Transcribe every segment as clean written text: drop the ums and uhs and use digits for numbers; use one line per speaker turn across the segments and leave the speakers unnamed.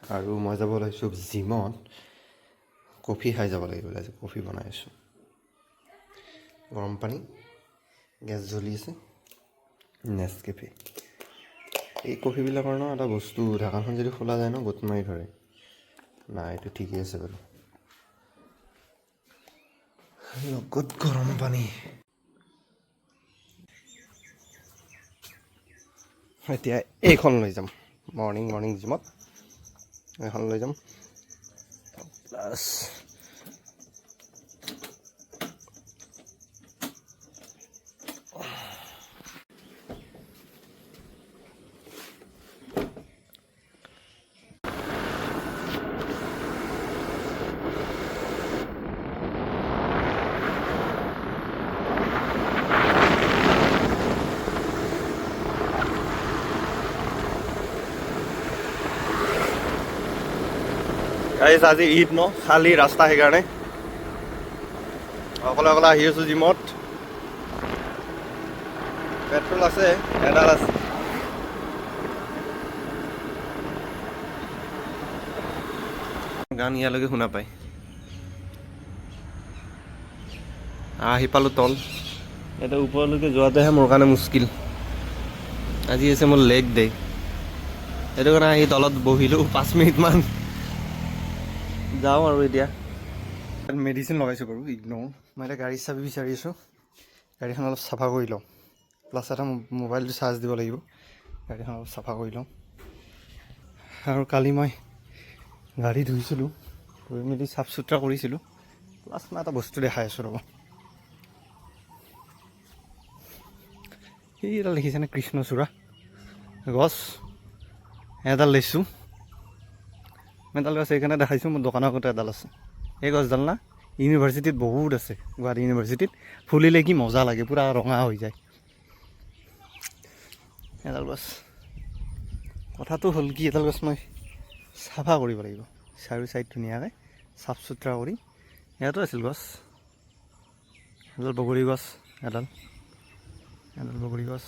আৰু মই যাব ওলাইছোঁ জিমত কফি খাই যাব লাগিব আজি কফি বনাই আছোঁ গৰম পানী গেছ জ্বলি আছে নেছকেফে এই কফিবিলাকৰ ন এটা বস্তু ঢাকনখন যদি খোলা যায় ন গোট মাৰি ধৰে নাই এইটো ঠিকেই আছে বাৰু লগত গৰম পানী এতিয়া এইখন লৈ যাম মৰ্ণিং জিমত এইখন লৈ যাম প্লাছ গাইজ আজি ঈদ ন খালী ৰাস্তা সেইকাৰণে অকলে আহি আছোঁ জিমত পেট্ৰল আছে এডাল আছে গান ইয়ালৈকে শুনা পায় আহি পালোঁ তল এতিয়া ওপৰলৈকে যোৱাতেহে মোৰ কাৰণে মুস্কিল আজি আছে মোৰ লেগ ডে সেইটো কাৰণে আহি তলত বহিলোঁ 5 মিনিটমান যাওঁ আৰু এতিয়া মেডিচিন লগাইছোঁ বাৰু ইগন'ৰ মই এতিয়া গাড়ী চাবি বিচাৰি আছোঁ গাড়ীখন অলপ চাফা কৰি লওঁ প্লাছ এটা মোবাইলটো চাৰ্জ দিব লাগিব গাড়ীখন অলপ চাফা কৰি লওঁ আৰু কালি মই গাড়ী ধুইছিলোঁ ধুই মেলি চাফ চুতৰা কৰিছিলোঁ প্লাছ মই এটা বস্তু দেখাই আছোঁ ৰ'ব সেইডাল দেখিছেনে কৃষ্ণচূড়া গছ এডাল লৈছোঁ এডাল গছ সেইকাৰণে দেখাইছোঁ মোৰ দোকানৰ আগতে এডাল আছে এই গছডাল না ইউনিভাৰ্চিটিত বহুত আছে গুৱাহাটী ইউনিভাৰ্চিটিত ফুলিলে কি মজা লাগে পূৰা ৰঙা হৈ যায় এডাল গছ কথাটো হ'ল কি এডাল গছ মই চাফা কৰিব লাগিব চাৰি চাইড ধুনীয়াকৈ চাফ চুতৰা কৰি ইয়াতো আছিল গছ এডাল বগৰী গছ এডাল বগৰী গছ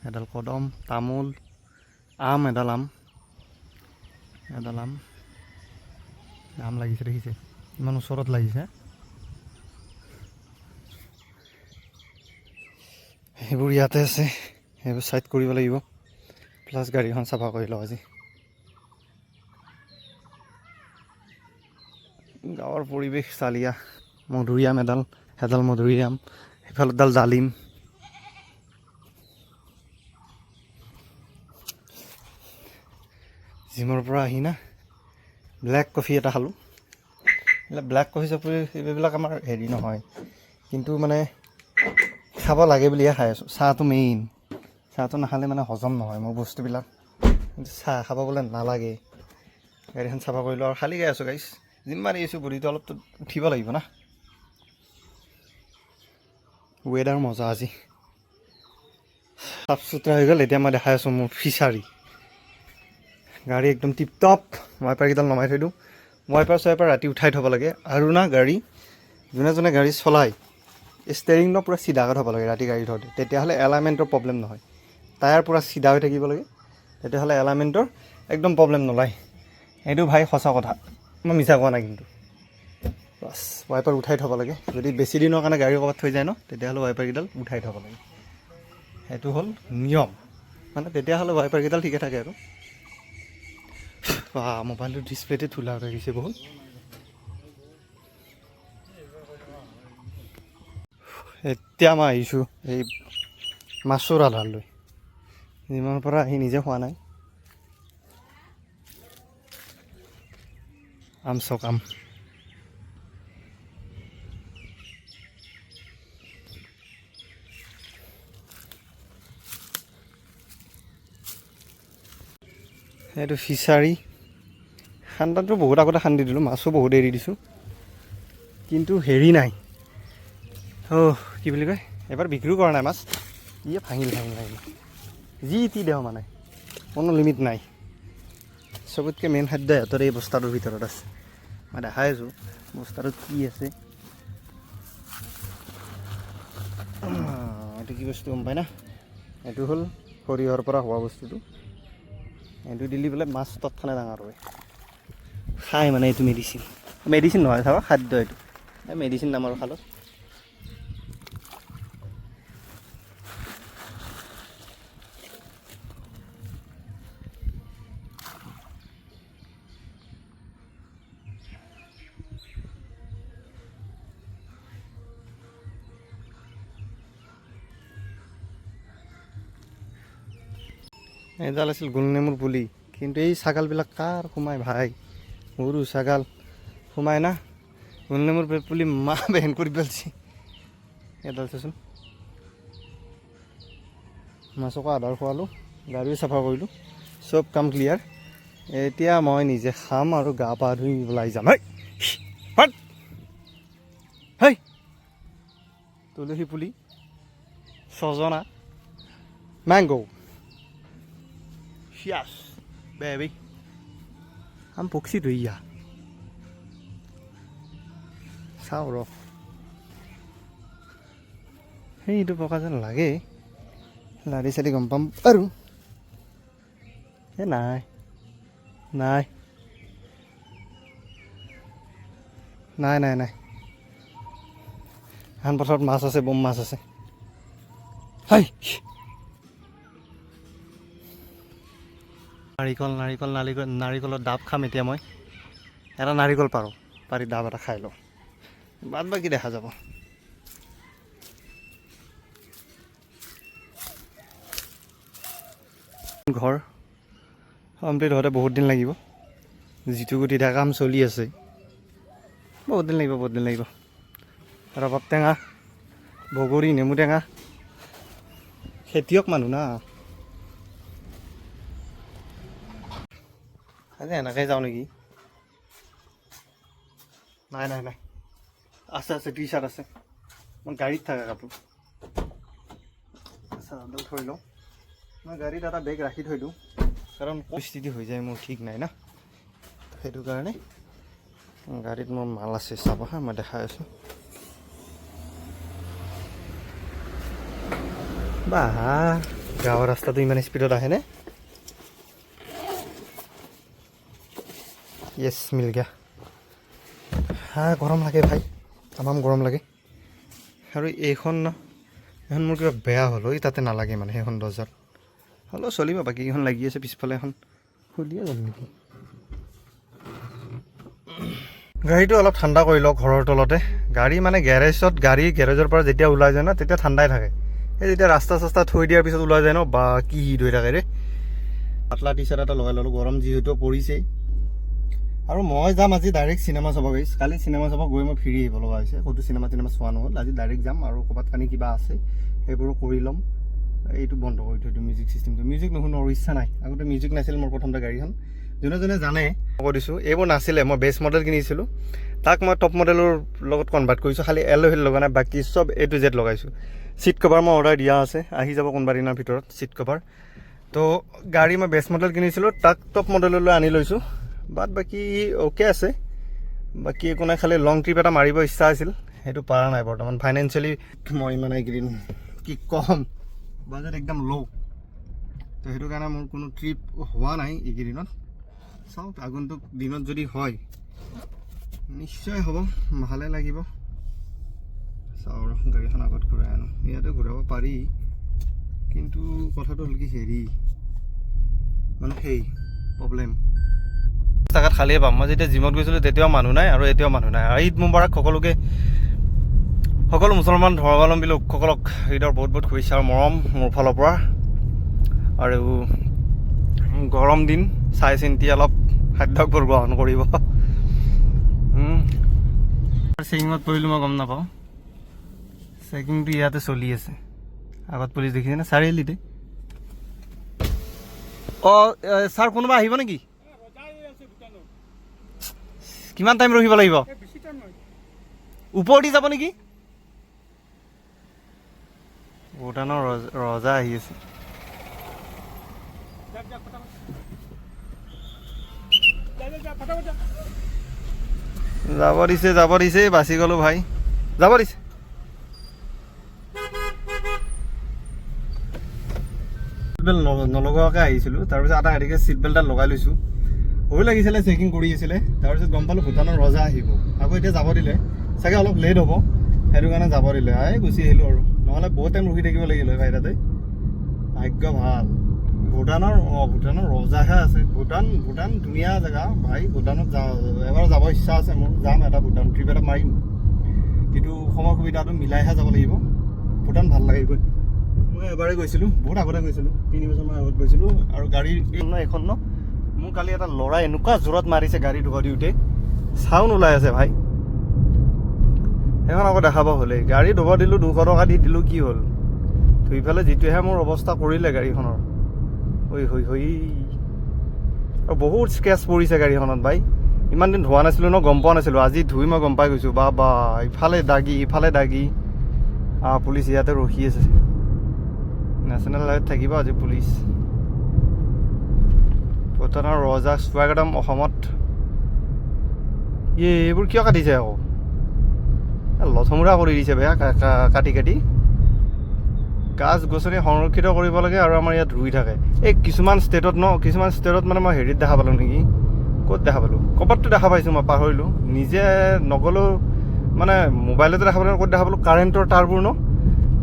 এডাল কদম তামোল আম এডাল আম লাগিছে দেখিছে ইমান ওচৰত লাগিছে সেইবোৰ ইয়াতে আছে সেইবোৰ চাইড কৰিব লাগিব প্লাছ গাড়ীখন চাফা কৰি লওঁ আজি গাঁৱৰ পৰিৱেশ চালিয়া মধুৰিআম এডাল মধুৰিআম সেইফালে এডাল ডালিম জিমৰ পৰা আহি না ব্লেক কফি এটা খালোঁ ব্লেক কফি চফি এইবিলাক আমাৰ হেৰি নহয় কিন্তু মানে খাব লাগে বুলিহে খাই আছোঁ চাহটো মেইন চাহটো নাখালে মানে হজম নহয় মোৰ বস্তুবিলাক কিন্তু চাহ খাব বোলে নালাগে গাড়ীখন চাফা কৰিলোঁ আৰু খালী গাই আছোঁ গাইছ জিম মাৰি আছোঁ বডিটো অলপতো উঠিব লাগিব না ৱেডাৰ মজা আজি চাফ চুতৰা হৈ গ'ল এতিয়া মই দেখাই আছোঁ মোৰ ফিচাৰী গাড়ী একদম টিপটপ ৱাইপাৰকেইডাল নমাই থৈ দিওঁ ৱাইপাৰ ৰাতি উঠাই থ'ব লাগে আৰু না গাড়ী যোনে গাড়ী চলায় ষ্টেৰিংটো পূৰা চিধাকৈ থ'ব লাগে ৰাতি গাড়ী থওঁতে তেতিয়াহ'লে এলাইনমেণ্টৰ প্ৰব্লেম নহয় টায়াৰ পূৰা চিধা হৈ থাকিব লাগে তেতিয়াহ'লে এলাইনমেণ্টৰ একদম প্ৰব্লেম নলয় এইটো ভাই সঁচা কথা মই মিছা কোৱা নাই কিন্তু বাছ ৱাইপাৰ উঠাই থ'ব লাগে যদি বেছি দিনৰ কাৰণে গাড়ী ক'ৰবাত থৈ যায় ন তেতিয়াহ'লে ৱাইপাৰকেইডাল উঠাই থ'ব লাগে সেইটো হ'ল নিয়ম মানে তেতিয়াহ'লে ৱাইপাৰকেইডাল ঠিকে থাকে আৰু মোবাইলটোৰ ডিছপ্লেতে ধূলা হৈ গৈছে বহুত এতিয়া মই আহিছোঁ এই মাছৰ আধাৰলৈ যিমানৰ পৰা আহি নিজে খোৱা নাই আম এইটো ফিচাৰী খান্দাটো বহুত আগতে খান্দি দিলোঁ মাছো বহুত এৰি দিছোঁ কিন্তু হেৰি নাই কি বুলি কয় এবাৰ বিক্ৰীও কৰা নাই মাছ ভাঙিল যি টি দেহ মানে কোনো লিমিট নাই চবতকৈ মেইন খাদ্য সিহঁতৰ এই বস্তাটোৰ ভিতৰত আছে মই দেখাই আছোঁ বস্তাটোত কি আছে এইটো কি বস্তু গম পাই না এইটো হ'ল সৰিয়হৰ পৰা হোৱা বস্তুটো এইটো দিলি বোলে মাছ তৎক্ষণে ডাঙৰ হয় খাই মানে এইটো মেডিচিন নহয় চাব খাদ্য এইটো মেডিচিন নামৰ খালোঁ এডাল আছিল গোলনেমুৰ পুলি কিন্তু এই ছাগালবিলাক কাৰ সোমাই ভাই সৰু ছাগাল সোমাই না গোলনেমুৰ পুলি মা বেহেন কৰি পেলাইছে এডাল চাচোন মাছকো আধাৰ খোৱালোঁ গাড়ীও চাফা কৰিলোঁ চব কাম ক্লিয়াৰ এতিয়া মই নিজে খাম আৰু গা পা ধুই ওলাই যাম হেই তুলসী পুলি ছজনা mango Yes, baby. I'm boxy to ya. Sauro. Hey, itu pokasan lagi. Lari sadi gampang baru. Ya nai. Nai. Nai. Han pasat mas ase bom mas ase. Hai. নাৰিকলৰ ডাব খাম এতিয়া মই এটা নাৰিকল পাৰি ডাব এটা খাই লওঁ বাদ বাকী দেখা যাব ঘৰ কমপ্লিট হওঁতে বহুত দিন লাগিব যিটো গুটি এটা কাম চলি আছে বহুত দিন লাগিব ৰবাব টেঙা বগৰী নেমু টেঙা খেতিয়ক মানুহ না আজি এনেকৈ যাওঁ নেকি নাই আছে টি চাৰ্ট আছে মই গাড়ীত থকা কাপোৰ চাৰ্টডাল থৈ লওঁ মই গাড়ীত এটা বেগ ৰাখি থৈ দিওঁ কাৰণ পৰিস্থিতি হৈ যায় মোৰ ঠিক নাই না সেইটো কাৰণে গাড়ীত মোৰ মাল আছে চাব হা মই দেখাই আছোঁ বাহ গাঁৱৰ ৰাস্তাটো ইমান স্পীডত আহেনে येस मिल गया हाँ गरम लगे भाई तमाम गरम लगे और এইখন মোৰ কিবা বেয়া হ'ল এই তাতে নালাগে মানে সেইখন দৰ্জাত হ'লেও চলিব বাকীকেইখন লাগি আছে পিছফালে এখন খুলিয়ে যাম নেকি গাড়ীটো অলপ ঠাণ্ডা কৰি লওঁ ঘৰৰ তলতে গাড়ী মানে গেৰেজৰ পৰা যেতিয়া ওলাই যায় ন তেতিয়া ঠাণ্ডাই থাকে এই যেতিয়া ৰাস্তা থৈ দিয়াৰ পিছত ওলাই যায় ন বা কি হিট হৈ থাকে ৰে পাতলা টি চাৰ্ট এটা লগাই ল'লোঁ গৰম যিহেতু পৰিছেই আৰু মই যাম আজি ডাইৰেক্ট চিনেমা চাব গৈছোঁ কালি চিনেমা চাব গৈ মই ফিৰি আহিব লগা হৈছে ক'তো চিনেমা চোৱা নহ'ল আজি ডাইৰেক্ট যাম আৰু ক'ৰবাত কানি কিবা আছে সেইবোৰো কৰি ল'ম এইটো বন্ধ কৰি থৈ দিওঁ মিউজিক চিষ্টেমটো মিউজিক নুশুনাৰ ইচ্ছা নাই আগতে মিউজিক নাছিল মোৰ প্ৰথমতে গাড়ীখন যোনে জানে কৈ দিছোঁ এইবোৰ নাছিলে মই বেছ মডেল কিনিছিলোঁ তাক মই টপ মডেলৰ লগত কনভাৰ্ট কৰিছোঁ খালি এল'হেল লগা নাই বাকী চব A to Z লগাইছোঁ ছিট কভাৰ মই অৰ্ডাৰ দিয়া আছে আহি যাব কোনোবা দিনৰ ভিতৰত ছিট কভাৰ তো গাড়ী মই বেছ মডেল কিনিছিলোঁ তাক টপ মডেললৈ আনি লৈছোঁ বাট বাকী অ'কে আছে বাকী একো নাই খালি লং ট্ৰিপ এটা মাৰিব ইচ্ছা আছিল সেইটো পৰা নাই বৰ্তমান ফাইনেন্সিয়েলি মই মানে এইকেইদিন কি কম বাজেট একদম ল' তো সেইটো কাৰণে মোৰ কোনো ট্ৰিপ হোৱা নাই এইকেইদিনত চাওঁ আগন্তুক দিনত যদি হয় নিশ্চয় হ'ব ভালে লাগিব চাওঁ গাড়ীখন আগত ঘূৰাই আনো ইয়াতে ঘূৰাব পাৰি কিন্তু কথাটো হ'ল কি হেৰি মানে সেই প্ৰব্লেম জাগাত খালিয়ে পাম মই যেতিয়া জিমত গৈছিলোঁ তেতিয়াও মানুহ নাই আৰু এতিয়াও মানুহ নাই আৰু ঈদ মুবাৰক সকলো মুছলমান ধৰ্মাৱলম্বী লোকসকলক ঈদৰ বহুত শুভেচ্ছা আৰু মৰম মোৰ ফালৰ পৰা আৰু গৰম দিন চাই চিন্তি অলপ খাদ্যবোৰ গ্ৰহণ কৰিব চেকিঙত পৰিলোঁ মই গম নাপাওঁ চেকিংটো ইয়াতে চলি আছে আগত পুলিচ দেখিছেনে চাৰিআলিতে অঁ ছাৰ কোনোবা আহিব নেকি কিমান টাইম ৰখিব লাগিব ওপৰদি যাব নেকি ভূটানৰ ৰজা আহি আছে যাব দিছে বাচি গ'লো ভাই যাব দিছে চিট বেল্ট নলগোৱাকৈ আহিছিলোঁ তাৰপিছত এটা হেৰিকৈ চিট বেল্ট এটা লগাই লৈছোঁ ভয় লাগিছিলে, চেকিং কৰি আছিলে। তাৰপিছত গম পালোঁ ভূটানৰ ৰজা আহিব, আকৌ এতিয়া যাব দিলে, চাগে অলপ লেট হ'ব, সেইটো কাৰণে যাব দিলে। গুচি আহিলোঁ আৰু, নহ'লে বহুত টাইম ৰখি থাকিব লাগিল হয় বাহিৰতে। ভাগ্য ভাল, ভূটানৰ ৰজাহে আছে। ভূটান ধুনীয়া জেগা ভাই, ভূটানত এবাৰ যাব ইচ্ছা আছে মোৰ, যাম এটা ভূটান ট্ৰিপ এটা মাৰিম, কিন্তু সময় সুবিধাটো মিলাইহে যাব লাগিব। ভূটান ভাল লাগে গৈ, মই এবাৰেই গৈছিলোঁ, বহুত আগতে গৈছিলোঁ, 3 বছৰমান আগত গৈছিলোঁ। আৰু গাড়ী এইখন ন, মোৰ কালি এটা ল'ৰাই এনেকুৱা জোৰত মাৰিছে গাড়ী ধোৱা দিওঁতে, চাউণ্ড ওলাই আছে ভাই। সেইখন আকৌ দেখাব হ'লেই, গাড়ী ধুব দিলোঁ, 200 টকা দি দিলোঁ, কি হ'ল? ধুই পেলাই যিটোহে মোৰ অৱস্থা কৰিলে গাড়ীখনৰ, আৰু বহুত স্কেচ পৰিছে গাড়ীখনত ভাই। ইমান দিন ধোৱা নাছিলোঁ ন, গম পোৱা নাছিলোঁ, আজি ধুই মই গম পাই গৈছোঁ। বা ইফালে দাগি ইফালে দাগি। পুলিচ ইয়াতে ৰখি আছে, নেশ্যনেল হাইৱেত থাকিব আজি পুলিচ। ভূটানৰ ৰজা স্বাগতম অসমত। এইবোৰ কিয় কাটিছে আকৌ? লথমুৰা কৰি দিছে বেয়া, কাটি গাছ গছনি সংৰক্ষিত কৰিব লাগে, আৰু আমাৰ ইয়াত ৰুই থাকে। এই কিছুমান ষ্টেটত মানে মই হেৰিত দেখা পালোঁ নেকি, ক'ত দেখা পালোঁ, ক'ৰবাততো দেখা পাইছোঁ, মই পাহৰিলোঁ, নিজে নগ'লেও মানে মোবাইলতে দেখা পালোঁ, ক'ত দেখা পালোঁ, কাৰেণ্টৰ তাঁৰবোৰ ন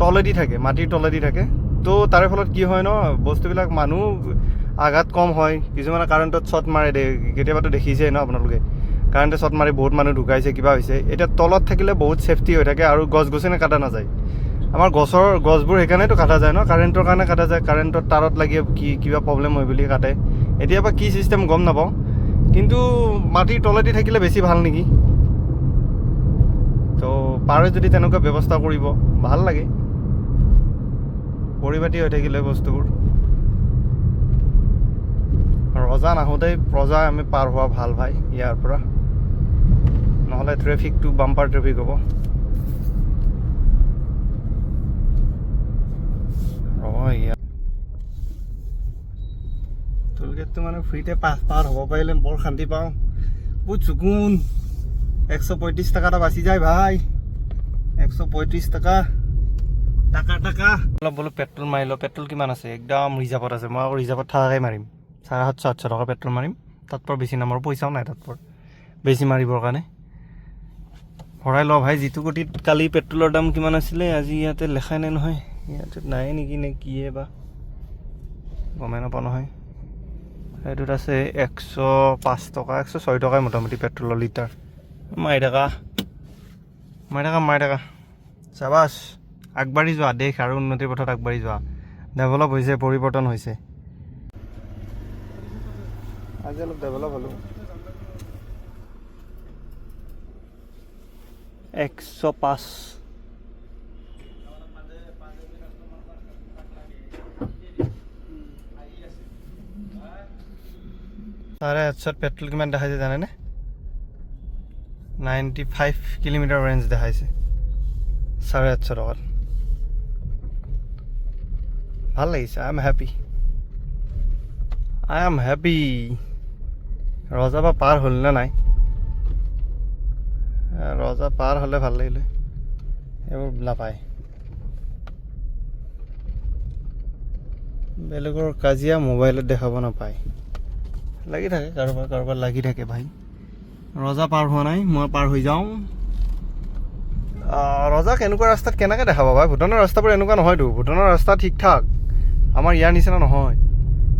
তলেদি থাকে, মাটিৰ তলেদি থাকে। তো তাৰে ফলত কি হয় ন, বস্তুবিলাক মানুহ আঘাত কম হয়। কিছুমানে কাৰেণ্টত শ্বট মাৰে, কেতিয়াবাতো দেখিছে ন আপোনালোকে, কাৰেণ্টে শ্বট মাৰি বহুত মানুহ ঢুকাইছে, কিবা হৈছে। এতিয়া তলত থাকিলে বহুত ছেফটি হৈ থাকে, আৰু গছ গছনি কাটা নাযায়। আমাৰ গছবোৰ সেইকাৰণেতো কাটা যায় ন, কাৰেণ্টৰ কাৰণে কাটা যায়, কাৰেণ্টৰ তাঁৰত লাগি কিবা প্ৰব্লেম হয় বুলি কাটে। এতিয়া বা কি ছিষ্টেম গম নাপাওঁ, কিন্তু মাটিৰ তলেদি থাকিলে বেছি ভাল নেকি। তো পাৰে যদি তেনেকুৱা ব্যৱস্থা কৰিব, ভাল লাগে, পৰিপাটি হৈ থাকিলে বস্তুবোৰ। ৰজা নাহোঁতেই প্ৰজা আমি পাৰ হোৱা ভাল ভাই ইয়াৰ পৰা, নহ'লে ট্ৰেফিকটো বাম্পাৰ ট্ৰেফিক হ'ব। টোলগেটটো মানে ফ্ৰীতে পাৰ হ'ব পাৰিলে বৰ শান্তি পাওঁ, বহুত চকুন। 135 টকা এটা বাচি যায় ভাই, 135 টকা। অলপ বোলো পেট্ৰল মাৰি লওঁ। পেট্ৰল কিমান আছে? একদম ৰিজাৰ্ভত আছে। মই আকৌ ৰিজাৰ্ভত থকাকৈ মাৰিম, 750-800 টকা পেট্ৰল মাৰিম, তাতপৰ বেছি নামাৰো, পইচাও নাই তাতপৰ বেছি মাৰিবৰ কাৰণে। ভৰাই লওঁ ভাই। যিটো গতিত কালি পেট্ৰলৰ দাম কিমান আছিলে, আজি ইয়াতে লেখাই নাই নহয়, ইয়াতে নাই নেকি, নে কিয়ে বা গমেই নাপাওঁ নহয়। সেইটোত আছে 105 টকা, 106 টকাই মোটামুটি পেট্ৰলৰ লিটাৰ। মাৰি থাকা চাবাছ। আগবাঢ়ি যোৱা, দেশ আৰু উন্নতিৰ পথত আগবাঢ়ি যোৱা। ডেভেলপ হৈছে, পৰিৱৰ্তন হৈছে। আজি অলপ ডেভেলপ হ'লোঁ। 105। চাৰে 800 পেট্ৰল কিমান দেখাইছে জানেনে? 95 কিলোমিটাৰ ৰেঞ্জ দেখাইছে 850 টকাত। ভাল লাগিছে, আই এম হেপী। ৰজা বা পাৰ হ'ল নে নাই? ৰজা পাৰ হ'লে ভাল লাগিলে, এইবোৰ নাপায়। বেলেগৰ কাজিয়া মোবাইলত দেখাব নাপায়, লাগি থাকে কাৰোবাৰ লাগি থাকে ভাই। ৰজা পাৰ হোৱা নাই, মই পাৰ হৈ যাওঁ। ৰজাক এনেকুৱা ৰাস্তাত কেনেকৈ দেখাব ভাই? ভূটানৰ ৰাস্তাবোৰ এনেকুৱা নহয়তো, ভূটানৰ ৰাস্তা ঠিক ঠাক, আমাৰ ইয়াৰ নিচিনা নহয়।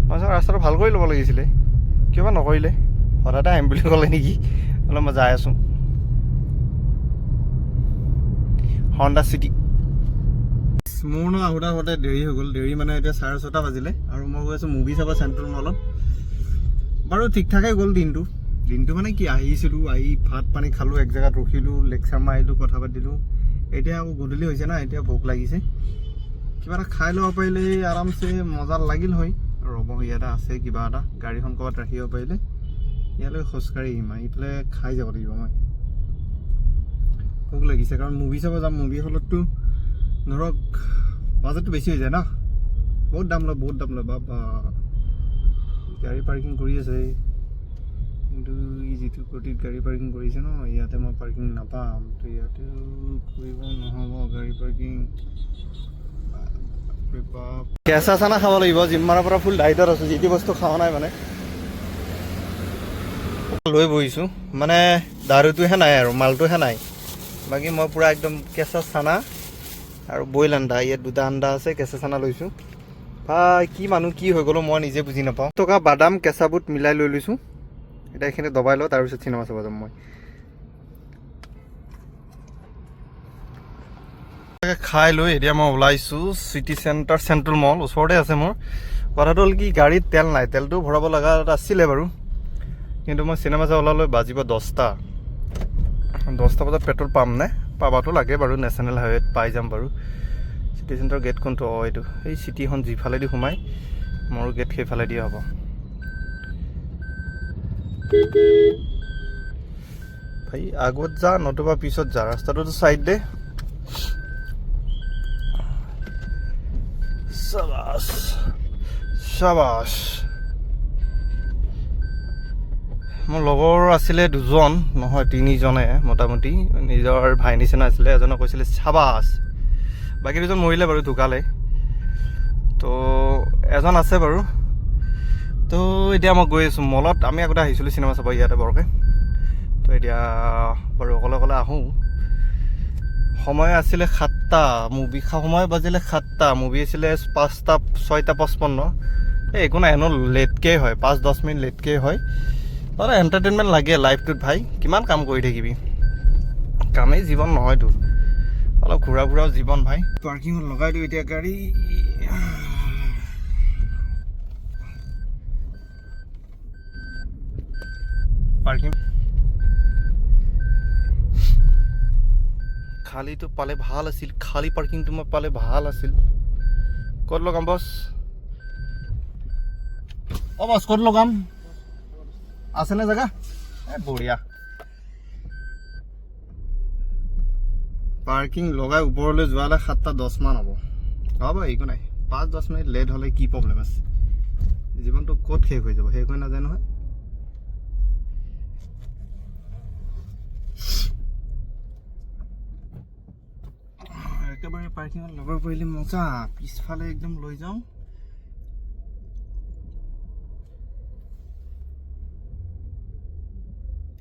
মই ৰাস্তাটো ভাল কৰি ল'ব লাগিছিলে, কিয় বা নকৰিলে? হঠাতে আহিম বুলি ক'লে নেকি? অলপ মই যাই আছোঁ হণ্ডা চিটি। মোৰ ন আহোঁতে দেৰি হৈ গ'ল, দেৰি মানে এতিয়া 6:30 বাজিলে, আৰু মই গৈ আছোঁ মুভি চাব চেণ্ট্ৰেল মলত। বাৰু ঠিক ঠাকেই গ'ল দিনটো মানে কি, আহিছিলোঁ, আহি ভাত পানী খালোঁ, এক জেগাত ৰখিলোঁ, লেকচাৰ মাৰিলোঁ, কথা পাতিলোঁ। এতিয়া আকৌ গধূলি হৈছে না, এতিয়া ভোক লাগিছে, কিবা এটা খাই ল'ব পাৰিলে আৰামছে মজা লাগিল হয়। ৰ'ব, ইয়াতে আছে কিবা এটা, গাড়ীখন ক'ৰবাত ৰাখিব পাৰিলে ইয়ালৈ খোজকাঢ়ি আহিম, আহি পেলাই খাই যাব লাগিব। মই ভোক লাগিছে, কাৰণ মুভি চাব যাম। মুভি হলততো ধৰক বাজেটটো বেছি হৈ যায় ন, বহুত দাম লয় বাবা। গাড়ী পাৰ্কিং কৰি আছে, কিন্তু যিটো গতিত গাড়ী পাৰ্কিং কৰিছে ন, ইয়াতে মই পাৰ্কিং নাপাম। তো ইয়াতেও কৰিব নহ'ব গাড়ী পাৰ্কিং। কেঁচা চানা খাব লাগিব, জিম মাৰাৰ পৰা ফুল ডাইটত আছোঁ, যি টি বস্তু খোৱা নাই মানে। লৈ বহিছোঁ মানে দাৰুটোহে নাই আৰু মালটোহে নাই বাকী মই পূৰা একদম কেঁচা চানা আৰু বইল আন্দা ইয়াত 2টা আন্দা আছে কেঁচা চানা লৈছোঁ ভাই কি মানুহ কি হৈ গ'লো মই নিজে বুজি নাপাওঁ টকা বাদাম কেঁচা বুট মিলাই লৈ লৈছোঁ এতিয়া এইখিনি দবাই লওঁ তাৰপিছত চিনেমা চাব যাম মই খাই লৈ এতিয়া মই ওলাইছোঁ চিটি চেণ্টাৰ চেণ্ট্ৰেল মল ওচৰতে আছে মোৰ কথাটো হ'ল কি গাড়ীত তেল নাই তেলটো ভৰাব লগা আছিলে বাৰু কিন্তু মই চিনেমা চাই ওলালৈ বাজিব 10টা বজাত পেট্ৰল পাম নে পাবাতো লাগে বাৰু নেশ্যনেল হাইৱেত পাই যাম বাৰু চিটি চেণ্টাৰ গেট কোনটো অঁ এইটো এই চিটিখন যিফালেদি সোমাই মোৰ গেট সেইফালেদি হ'ব ভাই আগত যা নতুবা পিছত যা ৰাস্তাটোতো চাইড দে শাবাছ শাবাছ মোৰ লগৰ আছিলে 2জন নহয় 3জনে মোটামুটি নিজৰ ভাই নিচিনা আছিলে এজনে কৈছিলে শাবাছ বাকী 2জন মৰিলে বাৰু ঢুকালে তো এজন আছে বাৰু তো এতিয়া মই গৈ আছোঁ মলত আমি আগতে আহিছিলোঁ চিনেমা চাব ইয়াতে বৰকৈ তো এতিয়া বাৰু অকলে অকলে আহোঁ সময় আছিলে 7টা মুভি সময় বাজিলে 7টা মুভি আছিলে 5টা 6:55 এই একো নাই এনেও লেটকৈ হয় 5-10 মিনিট লেটকৈ হয় অলপ এণ্টাৰটেইনমেণ্ট লাগে লাইফটোত ভাই কিমান কাম কৰি থাকিবি কামেই জীৱন নহয়তো অলপ ঘূৰা ফুৰাও জীৱন ভাই পাৰ্কিঙত লগাই দিওঁ এতিয়া গাড়ী পাৰ্কিং খালীটো পালে ভাল আছিল খালী পাৰ্কিংটো মই পালে ভাল আছিল ক'ত লগাম বছ অঁ বছ ক'ত লগাম আছেনে জেগা বঢ়িয়া পাৰ্কিং লগাই ওপৰলৈ যোৱালে 7:10 মান হ'ব একো নাই 5-10 মিনিট লেট হ'লে কি প্ৰব্লেম আছে জীৱনটো ক'ত শেষ হৈ যাব শেষ হৈ নাযায় নহয় একেবাৰে পাৰ্কিঙত লগাব পাৰিলে মজা পিছফালে একদম লৈ যাওঁ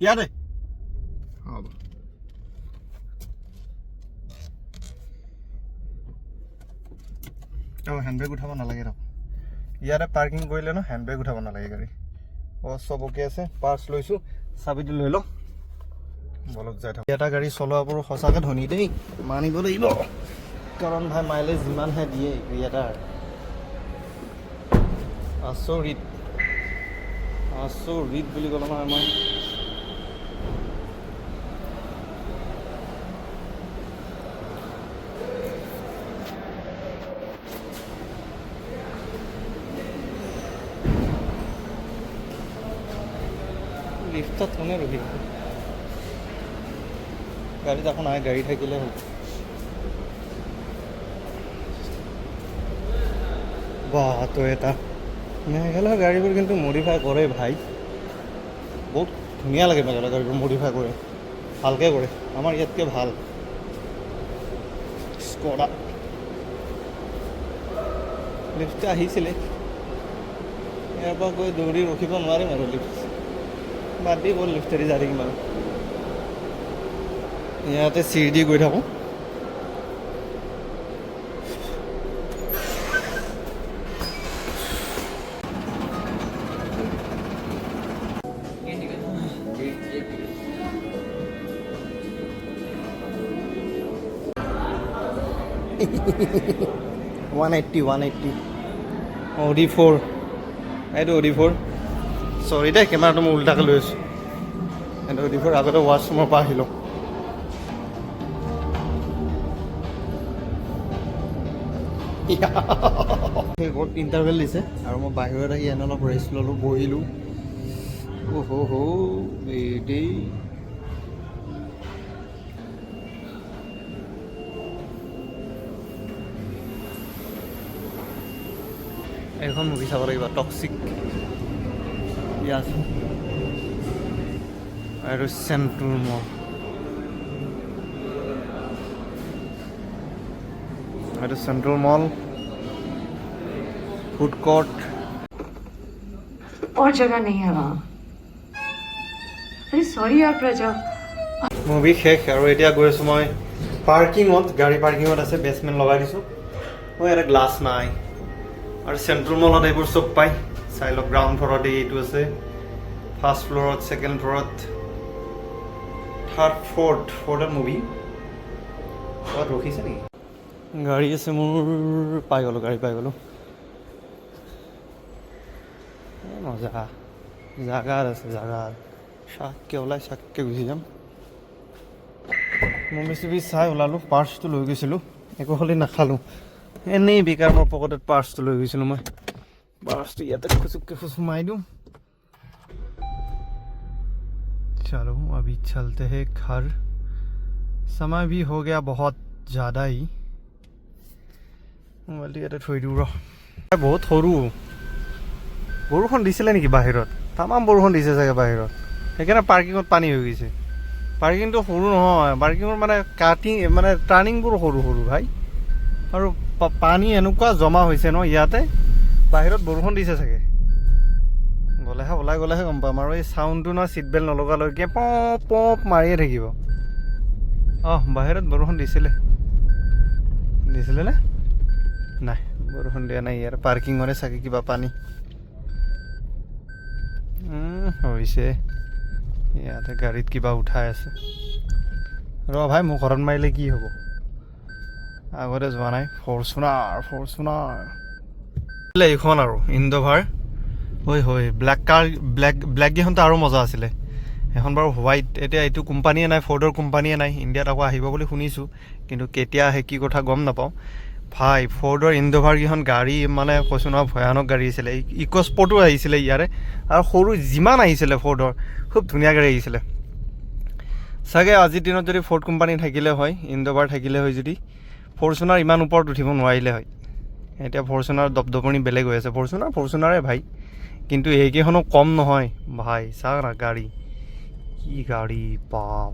ইয়াতে হ'ব হেণ্ডবেগ উঠাব নালাগে ন ইয়াতে পাৰ্কিং কৰিলে ন হেণ্ডবেগ উঠাব নালাগে গাড়ী অঁ চব অ'কে আছে পাৰ্চ লৈছোঁ চাবিটো লৈ লওঁ বলক যাই থাকোঁ এটা গাড়ী চলোৱাবোৰ সঁচাকৈ ধনী দেই মানিব লাগিব কাৰণ ভাই মাইলেজ যিমানহে দিয়ে ক্ৰিয়েটাৰ আচৰিত বুলি ক'লো নহয় মই লিফ্টত কোনে ৰখি গাড়ীত আকৌ নাই গাড়ী থাকিলে হ'ল বাহ টয়োটা মেঘালয়ৰ গাড়ীবোৰ কিন্তু মডিফাই কৰে ভাই বহুত ধুনীয়া লাগে মেঘালয়ৰ গাড়ীবোৰ মডিফাই কৰে ভালকৈ কৰে আমাৰ ইয়াতকৈ ভাল স্কডা লিফ্ট আহিছিলে ইয়াৰ পৰা গৈ দৌৰি ৰখিব নোৱাৰিম আৰু লিফ্ট বাদ দি ব'ল লিফ্টেদি যাই থাকিম আৰু ইয়াতে চিৰি দি গৈ থাকোঁ $180 OD4 এইটো OD4 চৰি দেই কেমেৰাটো মই উল্টাকৈ লৈ আছোঁ এইটো OD4 আগতে ৱাছৰুমৰ পৰা আহিলোঁ ঘৰত ইণ্টাৰভেল দিছে আৰু মই বাহিৰত আহি এনে অলপ ৰেষ্ট ল'লোঁ বহিলোঁ দেই এখন মুভি চাব লাগিব টক্সিক ইয়াত আৰু চেণ্ট্ৰেল মল এইটো চেণ্ট্ৰেল মল फूड कोर्ट
और जगह नहीं है वहाँ अरे सॉरी यार प्रजा
মুভি শেষ আৰু এতিয়া গৈ আছোঁ মই পাৰ্কিঙত গাড়ী পাৰ্কিঙত আছে বেছমেণ্ট লগাই দিছোঁ মই ইয়াতে গ্লাছ নাই আৰু চেণ্ট্ৰেল মলত এইবোৰ চব পাই চাই লওক গ্ৰাউণ্ড ফ্ল'ৰত এইটো আছে ফাৰ্ষ্ট ফ্ল'ৰত ছেকেণ্ড ফ্ল'ৰত থাৰ্ড ফ'ৰ্থত মুভি ক'ৰবাত ৰখিছে নেকি গাড়ী আছে মোৰ পাই গ'লোঁ গাড়ী পাই গ'লোঁ মজা জাগাত আছে জাগাত চাককৈ ওলাই চাককৈ গুচি যাম মুভি চুভি চাই ওলালোঁ পাৰ্চটো লৈ গৈছিলোঁ একো হ'লে নাখালোঁ এনেই বেকাৰ মোৰ পকেটত পাৰ্চটো লৈ গৈছিলোঁ মই পাৰ্চটো ইয়াতে খুচুককৈ সোমাই দিওঁ चलो अभी चलते हैं घर समय भी हो गया बहुत ज़्यादा ही মোবাইলটো ইয়াতে থৈ দিওঁ ৰ বহুত সৰু বৰষুণ দিছিলে নেকি বাহিৰত তামাম বৰষুণ দিছে চাগে বাহিৰত সেইকাৰণে পাৰ্কিঙত পানী হৈ গৈছে পাৰ্কিংটো সৰু নহয় পাৰ্কিঙৰ মানে কাটিং মানে টাৰ্ণিংবোৰ সৰু সৰু ভাই আৰু পানী এনেকুৱা জমা হৈছে ন ইয়াতে বাহিৰত বৰষুণ দিছে চাগে গ'লেহে ওলাই গ'লেহে গম পাম আৰু এই চাউণ্ডটো ন ছিট বেল্ট নলগালৈকে পপ পপ মাৰিয়ে থাকিব বাহিৰত বৰষুণ দিছিলে নে নাই বৰষুণ দিয়া নাই ইয়াৰ পাৰ্কিঙৰে চাগে কিবা পানী হৈছে ইয়াতে গাড়ীত কিবা উঠাই আছে ৰ ভাই মোৰ ঘৰত মাৰিলে কি হ'ব আগতে যোৱা নাই ফৰ্চুনাৰ এইখন আৰু ইণ্ডোভাৰ হয় ব্লেককেইখনতো আৰু মজা আছিলে এখন বাৰু হোৱাইট এতিয়া এইটো কোম্পানীয়ে নাই ফৰ্ডৰ কোম্পানীয়ে নাই ইণ্ডিয়াত আকৌ আহিব বুলি শুনিছোঁ কিন্তু কেতিয়া আহে কি কথা গম নাপাওঁ ভাই ফৰ্ডৰ ইণ্ডোভাৰকেইখন গাড়ী মানে কৈছোঁ নহয় ভয়ানক গাড়ী আছিলে ইক' স্পৰ্টো আহিছিলে ইয়াৰে আৰু সৰু যিমান আহিছিলে ফৰ্ডৰ খুব ধুনীয়া গাড়ী আহিছিলে চাগে আজিৰ দিনত যদি ফৰ্ড কোম্পানী থাকিলে হয় ইণ্ডোভাৰ থাকিলে হয় যদি ফৰ্চুনাৰ ইমান ওপৰত উঠিব নোৱাৰিলে হয় এতিয়া ফৰ্চুনাৰ দপদপনি বেলেগ হৈ আছে ফৰ্চুনাৰে ভাই কিন্তু এইকেইখনো কম নহয় ভাই চাওক না গাড়ী কি গাড়ী পাও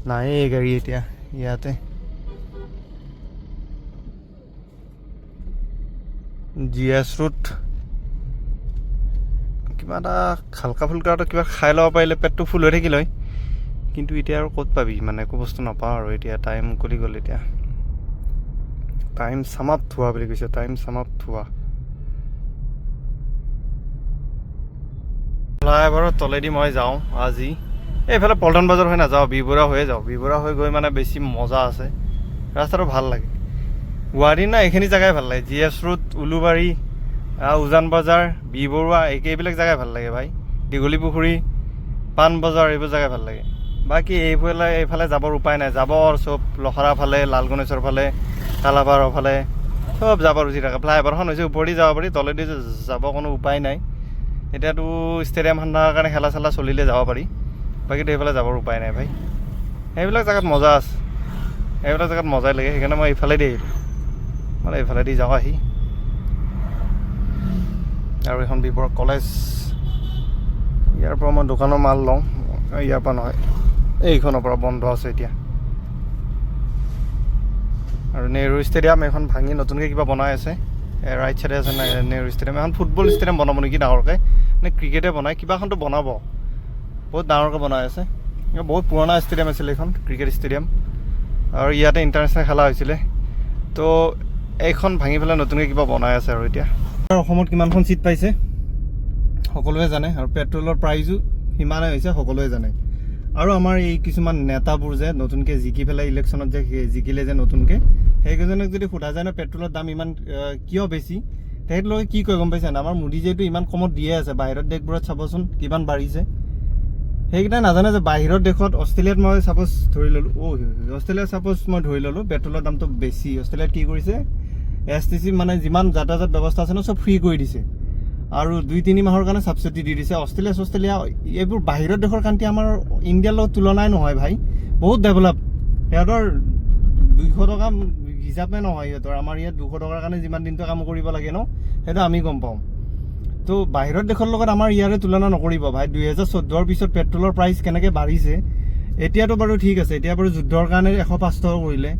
নাই এই গাড়ী এতিয়া ইয়াতে GS ৰোড কিবা এটা হালকা ফুলকা কিবা খাই ল'ব পাৰিলে পেটটো ফুল হৈ থাকিল হয় কিন্তু এতিয়া আৰু ক'ত পাবি মানে একো বস্তু নাপাওঁ আৰু এতিয়া টাইম উকলি গ'ল এতিয়া টাইম সমাপ্ত হোৱা বুলি কৈছে ফ্লাইঅভাৰৰ তলেদি মই যাওঁ আজি এইফালে পল্টন বজাৰ হৈ নাযাওঁ বিবৰা হৈয়ে যাওঁ বিবৰা হৈ গৈ মানে বেছি মজা আছে ৰাস্তাটো ভাল লাগে গুৱাহাটী না এইখিনি জেগাই ভাল লাগে GS ৰোড উলুবাৰী উজান বজাৰ বি বৰুৱা এইবিলাক জেগাই ভাল লাগে ভাই দীঘলী পুখুৰী পাণ বজাৰ এইবোৰ জেগাই ভাল লাগে বাকী এইফালে যাবৰ উপায় নাই যাবৰ চব লখৰা ফালে লাল গণেশৰ ফালে কালাপাৰৰ ফালে চব যাব ৰুচি থাকে ফ্লাইঅভাৰখন হৈছে ওপৰেদি যাব পাৰি তলেদি যাব কোনো উপায় নাই এতিয়াতো ষ্টেডিয়াম ঠাণ্ডাৰ কাৰণে খেলা চেলা চলিলে যাব পাৰি বাকীতো এইফালে যাবৰ উপায় নাই ভাই সেইবিলাক জেগাত মজা আছে এইবিলাক জেগাত মজাই লাগে সেইকাৰণে মই এইফালেদি আহিলোঁ মানে এইফালেদি যাওঁ আহি আৰু এখন বিপৰ কলেজ ইয়াৰ পৰা মই দোকানৰ মাল লওঁ ইয়াৰ পৰা নহয় এইখনৰ পৰা বন্ধ আছে এতিয়া আৰু নেহৰু ষ্টেডিয়াম এখন ভাঙি নতুনকৈ কিবা বনাই আছে ৰাইট চাইডে আছে নাই নেহৰু ষ্টেডিয়াম এখন ফুটবল ষ্টেডিয়াম বনাব নেকি ডাঙৰকৈ নে ক্ৰিকেটে বনাই কিবা এখনতো বনাব বহুত ডাঙৰকৈ বনাই আছে বহুত পুৰণা ষ্টেডিয়াম আছিলে এইখন ক্ৰিকেট ষ্টেডিয়াম আৰু ইয়াতে ইণ্টাৰনেশ্যনেল খেলা হৈছিলে তো এইখন ভাঙি পেলাই নতুনকৈ কিবা বনাই আছে আৰু এতিয়া অসমত কিমানখন চিট পাইছে সকলোৱে জানে আৰু পেট্ৰলৰ প্ৰাইজো সিমানেই হৈছে সকলোৱে জানে আৰু আমাৰ এই কিছুমান নেতাবোৰ যে নতুনকৈ জিকি পেলাই ইলেকশ্যনত যে জিকিলে যে নতুনকৈ সেইকেইজনক যদি সোধা যায় ন পেট্ৰলৰ দাম ইমান কিয় বেছি তেখেতলোকে কি কয় গম পাইছে না আমাৰ মোদী যিহেতু ইমান কমত দিয়ে আছে বাহিৰত দেশবোৰত চাবচোন কিমান বাঢ়িছে সেইকেইটাই নাজানে যে বাহিৰৰ দেশত অষ্ট্ৰেলিয়াত মই চাপ'জ ধৰি ল'লোঁ অষ্ট্ৰেলিয়াত চাপ'জ মই ধৰি ল'লোঁ পেট্ৰলৰ দামটো বেছি অষ্ট্ৰেলিয়াত কি কৰিছে STC মানে যিমান যাতায়াত ব্যৱস্থা আছে ন চব ফ্ৰী কৰি দিছে আৰু 2-3 মাহৰ কাৰণে ছাবচিডি দি দিছে অষ্ট্ৰেলিয়া এইবোৰ বাহিৰৰ দেশৰ কাণ্ট্ৰি আমাৰ ইণ্ডিয়াৰ লগত তুলনাই নহয় ভাই বহুত ডেভেলপ সিহঁতৰ 200 টকা হিচাপে নহয় সিহঁতৰ আমাৰ ইয়াত 200 টকাৰ কাৰণে যিমান দিনটো কাম কৰিব লাগে ন সেইটো আমি গম পাওঁ তো বাহিৰৰ দেশৰ লগত আমাৰ ইয়াৰে তুলনা নকৰিব ভাই 2014ৰ পিছত পেট্ৰলৰ প্ৰাইচ কেনেকৈ বাঢ়িছে এতিয়াতো বাৰু ঠিক আছে এতিয়া বাৰু যুদ্ধৰ কাৰণে 105 টকা কৰিলে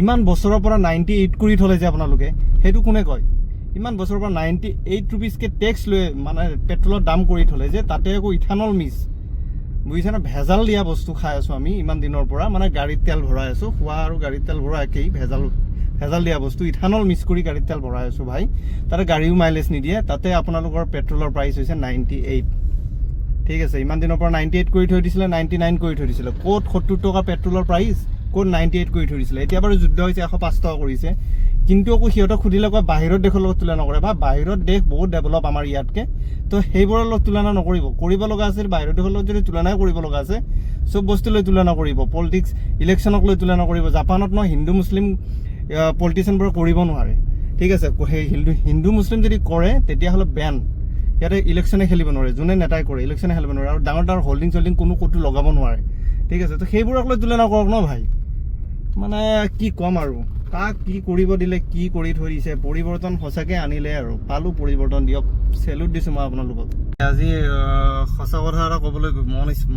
ইমান বছৰৰ পৰা 98 কৰি থলে যে আপোনালোকে সেইটো কোনে কয় ইমান বছৰৰ পৰা 98 ৰুপিজকে টেক্স লৈ মানে পেট্ৰলৰ দাম কৰি থলে যে তাতে আকৌ ইথানল মিছ বুজিছে না, ভেজাল দিয়া বস্তু খাই আছোঁ আমি ইমান দিনৰ পৰা, মানে গাড়ীত তেল ভৰাই আছোঁ, খোৱা আৰু গাড়ীত তেল ভৰাই একেই, ভেজাল দিয়া বস্তু, ইথানল মিক্স কৰি গাড়ীত তেল ভৰাই আছোঁ ভাই। তাতে গাড়ীও মাইলেজ নিদিয়ে, তাতে আপোনালোকৰ পেট্ৰলৰ প্ৰাইচ হৈছে 98। ঠিক আছে, ইমান দিনৰ পৰা 98 কৰি থৈ দিছিলে, 99 কৰি থৈ দিছিলে। ক'ত 70 টকা পেট্ৰলৰ প্ৰাইচ, ক'ত 98 কৰি থৈ দিছিলে। এতিয়া বাৰু যুদ্ধ হৈছে 105 টকা কৰিছে, কিন্তু আকৌ সিহঁতক সুধিলে কয় বাহিৰৰ দেশৰ লগত তুলনা কৰে। বা বাহিৰৰ দেশ বহুত ডেভেলপ আমাৰ ইয়াতকৈ, তো সেইবোৰৰ লগত তুলনা নকৰিব। কৰিব লগা আছে বাহিৰৰ দেশৰ লগত যদি তুলনাই কৰিব লগা আছে, চব বস্তু লৈ তুলনা কৰিব, পলিটিক্স ইলেকশ্যনক লৈ তুলনা কৰিব। জাপানত মই হিন্দু মুছলিম পলিটিচিয়ানবোৰে কৰিব নোৱাৰে। ঠিক আছে, সেই হিন্দু মুছলিম যদি কৰে তেতিয়াহ'লে বেন, সিহঁতে ইলেকশ্যনে খেলিব নোৱাৰে, যোনে নেতাই কৰে ইলেকশ্যনে খেলিব নোৱাৰে, আৰু ডাঙৰ ডাঙৰ হল্ডিং চল্ডিং কোনো ক'তো লগাব নোৱাৰে। ঠিক আছে, তো সেইবোৰক লৈ তুলনা কৰক ন ভাই। মানে কি ক'ম আৰু, কাক কি কৰিব দিলে, কি কৰি থৈ দিছে। পৰিৱৰ্তন সঁচাকৈ আনিলে আৰু, পালোঁ পৰিৱৰ্তন, দিয়ক, চেলুট দিছোঁ মই আপোনালোকক। আজি সঁচা কথা এটা ক'বলৈ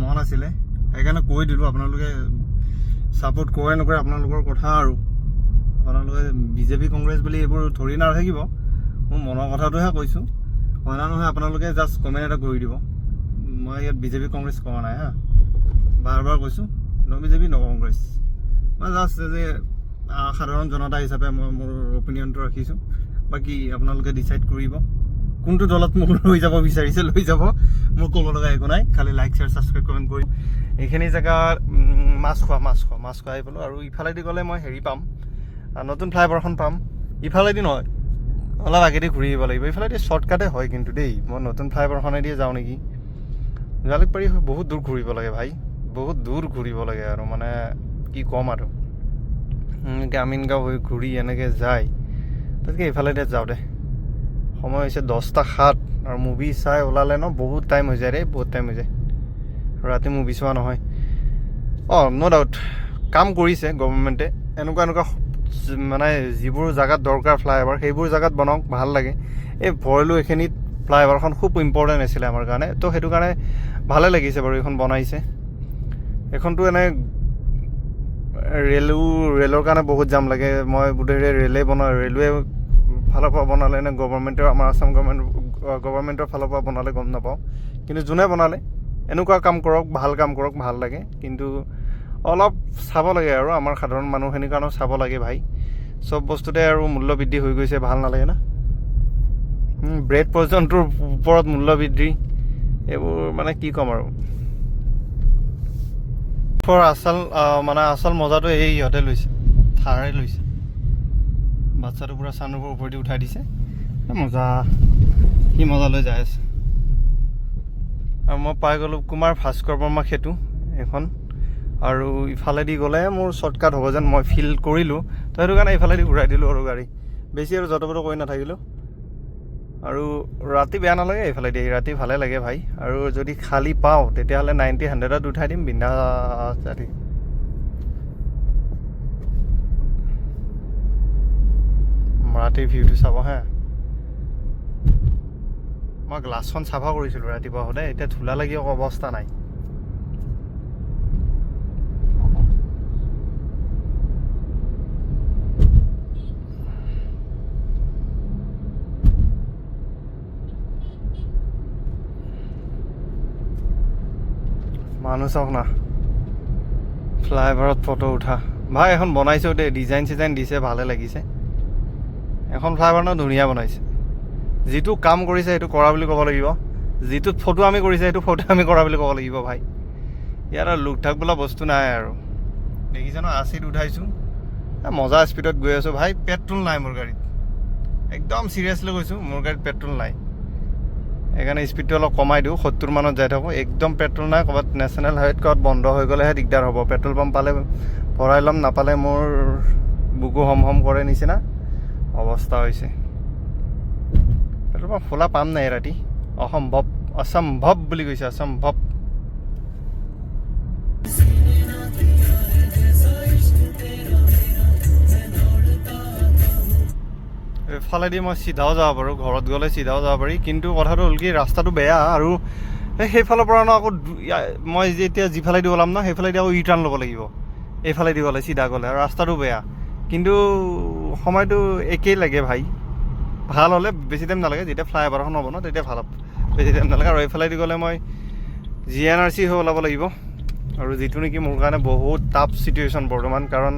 মন আছিলে, সেইকাৰণে কৈ দিলোঁ। আপোনালোকে ছাপোৰ্ট কৰে নকৰে আপোনালোকৰ কথা আৰু, আপোনালোকে বিজেপি কংগ্ৰেছ বুলি এইবোৰ ধৰি নাথাকিব, মোৰ মনৰ কথাটোহে কৈছোঁ। হয় না নহয় আপোনালোকে জাষ্ট কমেণ্ট এটা কৰি দিব। মই ইয়াত বিজেপি কংগ্ৰেছ কৰা নাই হা, বাৰ বাৰ কৈছোঁ, ন বিজেপি ন কংগ্ৰেছ। মই জাষ্ট যে সাধাৰণ জনতা হিচাপে মই মোৰ অপিনিয়নটো ৰাখিছোঁ। বাকী আপোনালোকে ডিচাইড কৰিব কোনটো দলত মোক লৈ যাব বিচাৰিছে, লৈ যাব, মোৰ ক'ব লগা একো নাই। খালি লাইক শ্বেয়াৰ ছাবস্ক্ৰাইব কমেণ্ট কৰি এইখিনি জেগাত মাছ খোৱা আহি পালোঁ। আৰু ইফালেদি গ'লে মই হেৰি পাম, নতুন ফ্লাইঅভাৰখন পাম। ইফালেদি নহয়, অলপ আগেদি ঘূৰি আহিব লাগিব। ইফালেদি শ্বৰ্টকাটে হয় কিন্তু দেই, মই নতুন ফ্লাইঅভাৰখনেদিয়ে যাওঁ নেকি। জালুকবাৰী বহুত দূৰ ঘূৰিব লাগে ভাই, বহুত দূৰ ঘূৰিব লাগে আৰু, মানে কি ক'ম আৰু। আমিনগাঁও হৈ ঘূৰি এনেকৈ যায়, তাতকৈ এইফালেদি যাওঁ দে। সময় হৈছে 10:07 আৰু মুভি চাই ওলালে ন বহুত টাইম হৈ যায় ৰে, বহুত টাইম হৈ যায়। ৰাতি মুভি চোৱা নহয়। ন' ডাউট কাম কৰিছে গভৰ্ণমেণ্টে, এনেকুৱা মানে যিবোৰ জেগাত দৰকাৰ ফ্লাইঅভাৰ সেইবোৰ জেগাত বনাওক, ভাল লাগে। এই ভৰলু এইখিনিত ফ্লাইঅভাৰখন খুব ইম্পৰ্টেণ্ট আছিলে আমাৰ কাৰণে, তো সেইটো কাৰণে ভালে লাগিছে বাৰু এইখন বনাইছে। এইখনতো এনে ৰেলৰ কাৰণে বহুত জাম লাগে। মই বোধহয় ৰেলৱে ফালৰ পৰা বনালে নে গভৰ্ণমেণ্টৰ, আমাৰ আছাম গভৰ্ণমেণ্টৰ ফালৰ পৰা বনালে গম নাপাওঁ, কিন্তু যোনে বনালে এনেকুৱা কাম কৰক, ভাল কাম কৰক, ভাল লাগে। কিন্তু অলপ চাব লাগে আৰু, আমাৰ সাধাৰণ মানুহখিনিৰ কাৰণেও চাব লাগে ভাই। চব বস্তুতে আৰু মূল্য বৃদ্ধি হৈ গৈছে, ভাল নালাগে না। ব্ৰেড পৰ্যন্তৰ ওপৰত মূল্য বৃদ্ধি, এইবোৰ মানে কি ক'ম আৰু। আচল মজাটো এই ইহঁতে লৈছে, থাৰে লৈছে। বাচ্ছাটো পূৰা চানুবোৰ ওপৰেদি উঠাই দিছে, মজা, কি মজা লৈ যাই আছে। আৰু মই পাই গ'লোঁ কুমাৰ ভাস্কৰ বৰ্মা সেতু এইখন, আৰু ইফালেদি গ'লে মোৰ শ্বৰ্টকাট হ'ব যেন মই ফিল কৰিলোঁ, তো সেইটো কাৰণে ইফালেদি ঘূৰাই দিলোঁ আৰু গাড়ী। বেছি আৰু য'ত কৰি নাথাকিলোঁ। আৰু ৰাতি বেয়া নালাগে এইফালেদি, ৰাতি ভালে লাগে ভাই। আৰু যদি খালী পাওঁ তেতিয়াহ'লে 90-100ত উঠাই দিম, বিন্দাছ ৰাতি। ৰাতিৰ ভিউটো চাব হা। মই গ্লাছখন চাফা কৰিছিলোঁ ৰাতিপুৱা সদায়, এতিয়া ধূলা লাগি অৱস্থা নাই। মানুহ চাওক না, ফ্লাইঅভাৰত ফটো উঠা ভাই। এখন বনাইছোঁ দেই, ডিজাইন চিজাইন দিছে, ভালে লাগিছে। এখন ফ্লাইঅভাৰ ন ধুনীয়া বনাইছে। যিটো কাম কৰিছে সেইটো কৰা বুলি ক'ব লাগিব, যিটো ফটো আমি কৰিছে সেইটো ফটো আমি কৰা বুলি ক'ব লাগিব ভাই। ইয়াত আৰু লুক ঠাক বোলা বস্তু নাই আৰু। দেখিছে ন, 80ত উঠাইছোঁ, মজা স্পীডত গৈ আছোঁ ভাই। পেট্ৰল নাই মোৰ গাড়ীত, একদম চিৰিয়াছলি কৈছোঁ, মোৰ গাড়ীত পেট্ৰল নাই। সেইকাৰণে স্পীডটো অলপ কমাই দিওঁ, 70 মানত যাই থাকোঁ। একদম পেট্ৰল নাই, ক'ৰবাত নেশ্যনেল হাইৱেত ক'ৰবাত বন্ধ হৈ গ'লেহে দিগদাৰ হ'ব। পেট্ৰল পাম্প পালে ভৰাই ল'ম, নাপালে মোৰ বুকু হম কৰে নিচিনা অৱস্থা হৈছে। পেট্ৰল পাম্প খোলা পাম নাই ৰাতি, অসম্ভৱ বুলি কৈছে, অসম্ভৱ। এইফালেদি মই চিধাও যাব পাৰোঁ, ঘৰত গ'লে চিধাও যাব পাৰি। কিন্তু কথাটো হ'ল কি, ৰাস্তাটো বেয়া, আৰু সেইফালৰ পৰা ন আকৌ মই যেতিয়া যিফালেদি ওলাম ন সেইফালেদি আকৌ ইউটাৰ্ণ ল'ব লাগিব, এইফালেদি গ'লে চিধা গ'লে। আৰু ৰাস্তাটো বেয়া, কিন্তু সময়টো একেই লাগে ভাই। ভাল হ'লে বেছি টাইম নালাগে, যেতিয়া ফ্লাইঅভাৰখন হ'ব ন তেতিয়া ভাল হ'ব, বেছি টাইম নালাগে। আৰু এইফালেদি গ'লে মই GNRC হৈ ওলাব লাগিব আৰু যিটো নেকি মোৰ কাৰণে বহুত টাফ চিটুৱেশ্যন বৰ্তমান কাৰণ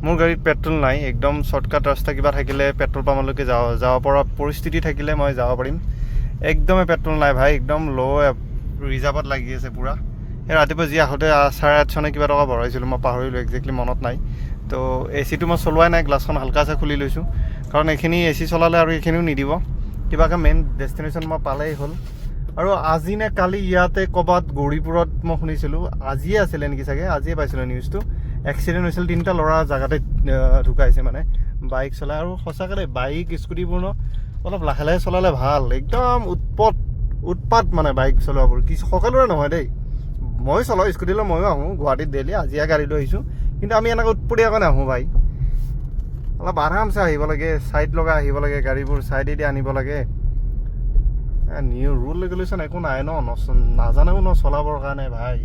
মোৰ গাড়ীত পেট্ৰল নাই একদম শ্বৰ্টকাট ৰাস্তা কিবা থাকিলে পেট্ৰল পাম্পলৈকে যাব পৰা পৰিস্থিতি থাকিলে মই যাব পাৰিম একদমেই পেট্ৰল নাই ভাই একদম ল' ৰিজাৰ্ভত লাগি আছে পূৰা সেই ৰাতিপুৱা যি আহোঁতে 8:30 নে কিবা টকা ভৰাইছিলোঁ মই পাহৰিলোঁ একজেক্টলি মনত নাই তো AC টো মই চলোৱাই নাই গ্লাছখন হালকাছে খুলি লৈছোঁ কাৰণ এইখিনি AC চলালে আৰু এইখিনিও নিদিব কিবাকৈ মেইন ডেষ্টিনেশ্যন মই পালেই হ'ল আৰু আজি নে কালি ইয়াতে ক'ৰবাত গৌৰীপুৰত মই শুনিছিলোঁ আজিয়ে আছিলে নেকি চাগে আজিয়ে পাইছিলোঁ নিউজটো এক্সিডেণ্ট হৈছিল 3টা ল'ৰা জেগাতে ঢুকাইছে মানে বাইক চলাই আৰু সঁচাকৈ দেই বাইক স্কুটিবোৰ অলপ লাহে লাহে চলালে ভাল একদম উৎপাত মানে বাইক চলোৱাবোৰ কি সকলোৰে নহয় দেই মই চলাওঁ স্কুটি লৈ ময়ো আহোঁ গুৱাহাটীত ডেইলি আজিয়ে গাড়ী লৈ আহিছোঁ কিন্তু আমি এনেকৈ উৎপতীয়াকৈ নাহোঁ ভাই অলপ আৰামছে আহিব লাগে ছাইড লগাই আহিব লাগে গাড়ীবোৰ ছাইডেদি আনিব লাগে নিউ ৰুল ৰেগুলেশ্যন একো নাই নাজানেও চলাবৰ কাৰণে ভাই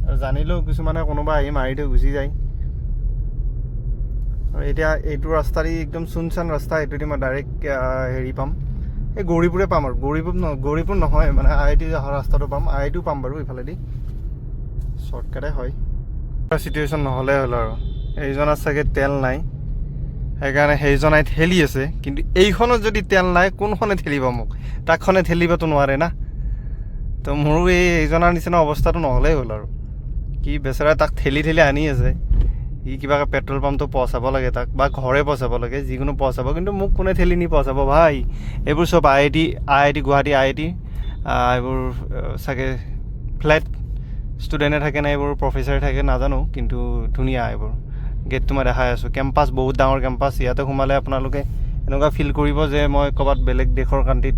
আৰু জানিলেও কিছুমানে কোনোবা আহি মাৰি থৈ গুচি যায় আৰু এতিয়া এইটো ৰাস্তা দি একদম চুনচান ৰাস্তা এইটোদি মই ডাইৰেক্ট হেৰি পাম এই গৌৰীপুৰে পাম আৰু গৌৰীপুৰ নহয় মানে IIT অহা ৰাস্তাটো পাম IIT পাম বাৰু ইফালেদি শ্বৰ্টকাটে হয় চিটুৱেশ্যন নহ'লে হ'ল আৰু এইজনৰ চাগে তেল নাই সেইকাৰণে সেইজনাই ঠেলি আছে কিন্তু এইখনত যদি তেল নাই কোনখনে ঠেলিব মোক তাকখনে ঠেলিবতো নোৱাৰে না তো মোৰো এইজনৰ নিচিনা অৱস্থাটো নহ'লেই হ'ল আৰু কি বেচেৰা তাক ঠেলি আনি আছে ই কিবাকৈ পেট্ৰল পাম্পটো পচাব লাগে তাক বা ঘৰে পচাব লাগে যিকোনো পচাব কিন্তু মোক কোনে ঠেলি নি পচাব ভাই এইবোৰ চব IIT গুৱাহাটী IIT এইবোৰ চাগে ফ্লাইট ষ্টুডেণ্টে থাকে নে এইবোৰ প্ৰফেচাৰে থাকে নাজানো কিন্তু ধুনীয়া এইবোৰ গেটটো মই দেখাই আছোঁ কেম্পাছ বহুত ডাঙৰ কেম্পাছ ইয়াতে সোমালে আপোনালোকে এনেকুৱা ফিল কৰিব যে মই ক'ৰবাত বেলেগ দেশৰ কাণ্ট্ৰিত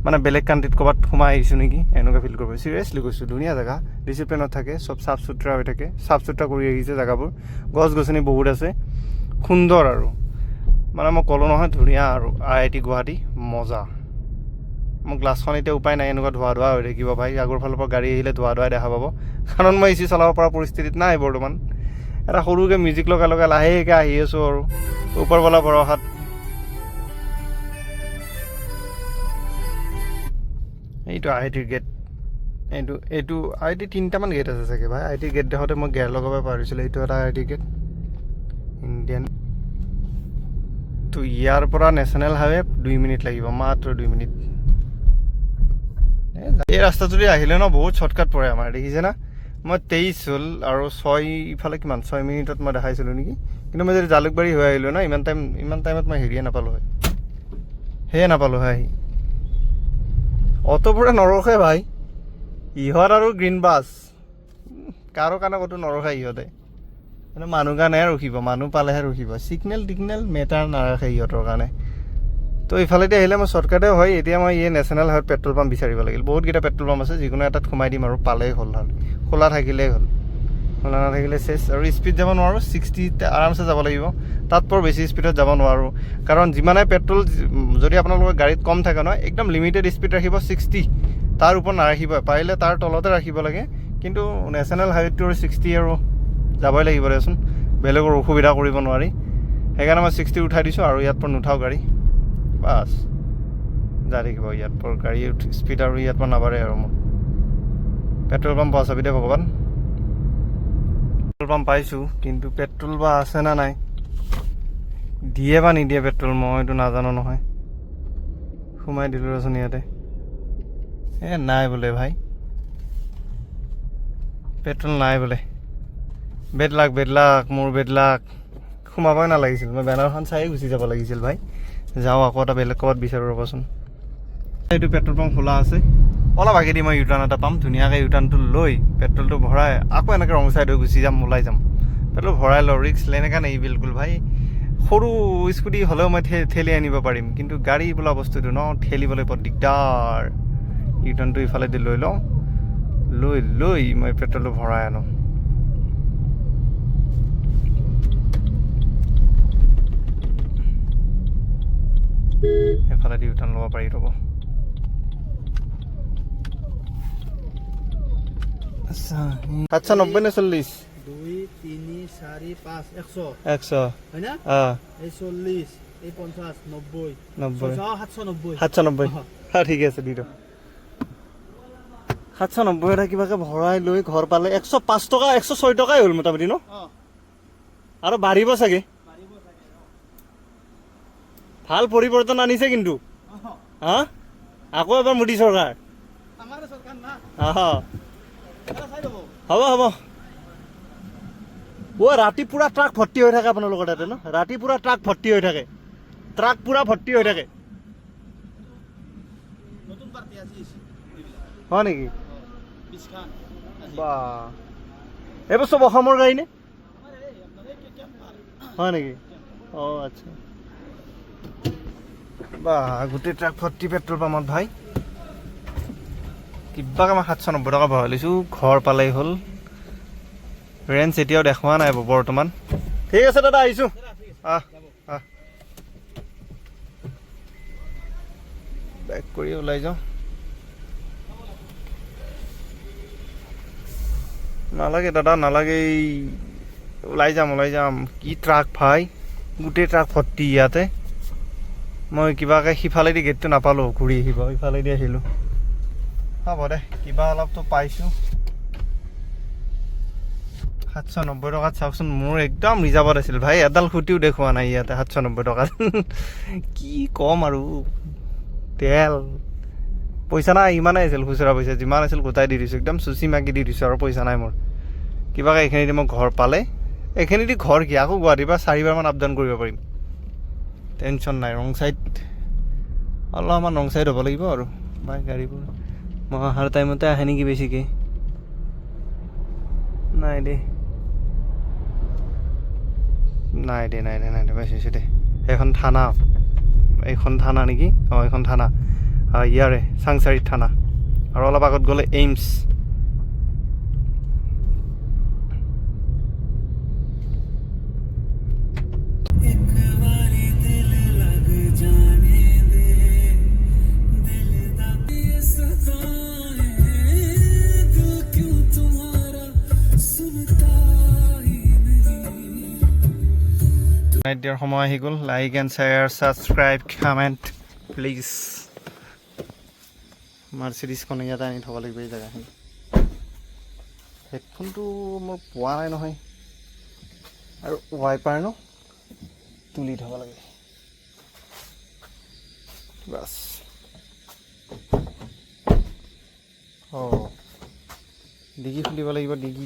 মানে বেলেগ কাণ্ট্ৰিত ক'ৰবাত সোমাই আহিছোঁ নেকি এনেকুৱা ফিল কৰিব চিৰিয়াছলি কৈছোঁ ধুনীয়া জেগা ডিচিপ্লিনত থাকে চব চাফ চুতৰা হৈ থাকে চাফ চুতৰা কৰি আহিছে জেগাবোৰ গছ গছনি বহুত আছে সুন্দৰ আৰু মানে মই ক'লোঁ নহয় ধুনীয়া আৰু IIT গুৱাহাটী মজা মোৰ গ্লাছখন এতিয়া উপায় নাই এনেকুৱা ধোৱা হৈ থাকিব ভাই আগৰ ফালৰ পৰা গাড়ী আহিলে ধোৱাই দেখা পাব কাৰণ মই AC চলাব পৰা পৰিস্থিতিত নাই বৰ্তমান এটা সৰুকৈ মিউজিক লগাই লাহেকৈ আহি আছোঁ আৰু ওপৰৱালা ভৰসাত এইটো IIT গেট এইটো IIT 3টামান গেট আছে চাগে ভাই IIT গেট দেখোঁতে মই গেয়াৰ লগাব পাৰিছিলোঁ এইটো এটা IIT গেট ইণ্ডিয়ান তো ইয়াৰ পৰা নেশ্যনেল হাইৱে 2 মিনিট লাগিব মাত্ৰ 2 মিনিট এই ৰাস্তাটোদি আহিলে বহুত শ্বৰ্টকাট পৰে আমাৰ দেখিছে না মই 23 হ'ল আৰু 6 ইফালে কিমান 6 মিনিটত মই দেখাইছিলোঁ নেকি কিন্তু মই যদি জালুকবাৰী হৈ আহিলোঁ না ইমান টাইমত মই হেৰিয়ে নাপালোঁ হয় আহি অটোবোৰে নৰখে ভাই ইহঁত আৰু গ্ৰীণ বাছ কাৰো কাৰণে ক'তো নৰখে ইহঁতে মানে মানুহ কাৰণেহে ৰখিব মানুহ পালেহে ৰখিব ছিগনেল টিগনেল মেটাৰ নাৰাখে ইহঁতৰ কাৰণে তো ইফালেদি আহিলে মই শ্বৰ্টকাটে হয় এতিয়া মই এই নেশ্যনেল হাইৱেত পেট্ৰল পাম্প বিচাৰিব লাগিল বহুতকেইটা পেট্ৰল পাম্প আছে যিকোনো এটাত সোমাই দিম আৰু পালেই হ'ল খোলা থাকিলেই হ'ল খোলা নাথাকিলে চেছ আৰু স্পীড যাব নোৱাৰোঁ 60তে আৰামছে যাব লাগিব তাত বৰ বেছি স্পীডত যাব নোৱাৰোঁ কাৰণ যিমানে পেট্ৰল যদি আপোনালোকৰ গাড়ীত কম থাকে নহয় একদম লিমিটেড স্পীড ৰাখিব 60 তাৰ ওপৰত নাৰাখিব পাৰিলে তাৰ তলতে ৰাখিব লাগে কিন্তু নেশ্যনেল হাইৱেটো 60 আৰু যাবই লাগিব দেচোন বেলেগৰ অসুবিধা কৰিব নোৱাৰি সেইকাৰণে মই 60 উঠাই দিছোঁ আৰু ইয়াত পৰা নুঠাওঁ গাড়ী বাছ যাই থাকিব ইয়াত পৰা গাড়ী স্পীড আৰু ইয়াত পৰা নাবাঢ়ে আৰু মোৰ পেট্ৰল পাম্প পাচাবি দে ভগৱান পেট্ৰল পাম্প পাইছোঁ কিন্তু পেট্ৰল বা আছে না নাই দিয়ে বা নিদিয়ে পেট্ৰল মইতো নাজানো নহয় সোমাই দিলোঁ ৰচোন ইয়াতে নাই বোলে ভাই পেট্ৰল নাই বোলে বেড লাক মোৰ বেড লাক সোমাবই নালাগিছিল মই বেনাৰখন চাই গুচি যাব লাগিছিল ভাই যাওঁ আকৌ এটা বেলেগ ক'ৰবাত বিচাৰোঁ ৰ'বচোন এইটো পেট্ৰল পাম্প খোলা আছে অলপ আগেদি মই ইউটাৰ্ণ এটা পাম ধুনীয়াকৈ ইউটাৰ্ণটো লৈ পেট্ৰলটো ভৰাই আকৌ এনেকৈ ৰং চাইড হৈ গুচি যাম ওলাই যাম পেট্ৰল ভৰাই লওঁ ৰিক্স এনেকৈ নেই বিলকুল ভাই সৰু স্কুটি হ'লেও মই ঠেলি আনিব পাৰিম কিন্তু গাড়ী বোলা বস্তুটো ঠেলিবলৈ বৰ দিগদাৰ ইউটাৰ্ণটো ইফালেদি লৈ লওঁ লৈ মই পেট্ৰলটো ভৰাই আনো এফালেদি ইউটাৰ্ণ ল'ব পাৰি ৰ'ব 790 নে 40
2 3 4 5 100
100
হয় না এই 40 এই 50 90
90
790
790 ঠিক আছে দি দিওঁ 790 এটা কিবাকে ভৰাই লৈ ঘৰ পালে 105 টকা 106 টকাই হ'ল মোটামুটি ন আৰু বাঢ়িব চাগে ভাল পৰিৱৰ্তন আনিছে কিন্তু হা আকৌ এবাৰ মোদী চৰকাৰ হ'ব হ'ব ৰাতি পুৰা ট্ৰাক ভৰ্তি হৈ থাকে আপোনালোকৰ তাতে ন ৰাতি পুৰা ট্ৰাক ভৰ্তি হৈ থাকে ট্ৰাক পুৰা ভৰ্তি হৈ থাকে হয় নেকি বা এইবোৰ চব অসমৰ গাড়ী নে হয় নেকি অঁ আচ্ছা বা গোটেই ট্ৰাক ভৰ্তি পেট্ৰল পাম্পত ভাই কিবাকে মই 790 টকা ভৰাই লৈছোঁ ঘৰ পালেই হ'ল ৰেঞ্জ এতিয়াও দেখুওৱা নাই বৰ্তমান ঠিক আছে দাদা আহিছোঁ বেক কৰি ওলাই যাওঁ নালাগে দাদা নালাগে ওলাই যাম কি ট্ৰাক ভাই গোটেই ট্ৰাক ভৰ্তি ইয়াতে মই কিবাকে সিফালেদি গেটটো নাপালোঁ ঘূৰি আহিব ইফালেদি আহিলোঁ হ'ব দে কিবা অলপতো পাইছোঁ 790 টকাত চাওকচোন মোৰ একদম ৰিজাৰ্ভত আছিল ভাই এডাল খুঁটিও দেখুওৱা নাই ইয়াতে 790 টকাত কি ক'ম আৰু তেল পইচা নাই ইমানেই আছিল খুচুৰা পইচা যিমান আছিল গোটাই দি দিছোঁ একদম চুচি মাগি দি দিছোঁ আৰু পইচা নাই মোৰ কিবাকে এইখিনিদি মই ঘৰ পালে এইখিনিদি ঘৰ কি আকৌ গুৱাহাটীৰ পৰা 4বাৰমান আপ ডাউন কৰিব পাৰিম টেনশ্যন নাই ৰং চাইড অলপমান ৰং চাইড হ'ব লাগিব আৰু বাইক গাড়ীবোৰ মই অহাৰ টাইমতে আহে নেকি বেছিকৈ নাই দে পাইছোঁ দে এইখন থানা নেকি অঁ এইখন থানা ইয়াৰে চাংচাৰিত থানা আৰু অলপ আগত গ'লে এইমছ দিয়াৰ সময় আহি গ'ল like and share subscribe comment please মাৰ্চিডিজখন ইয়াতে আনি থ'ব লাগিব এই জেগাখিনি হেডফোনটো মোৰ পোৱা নাই নহয় আৰু ৱাইপাৰ ন তুলি থ'ব লাগে বাছ অঁ ডিগি খুলিব লাগিব ডিগি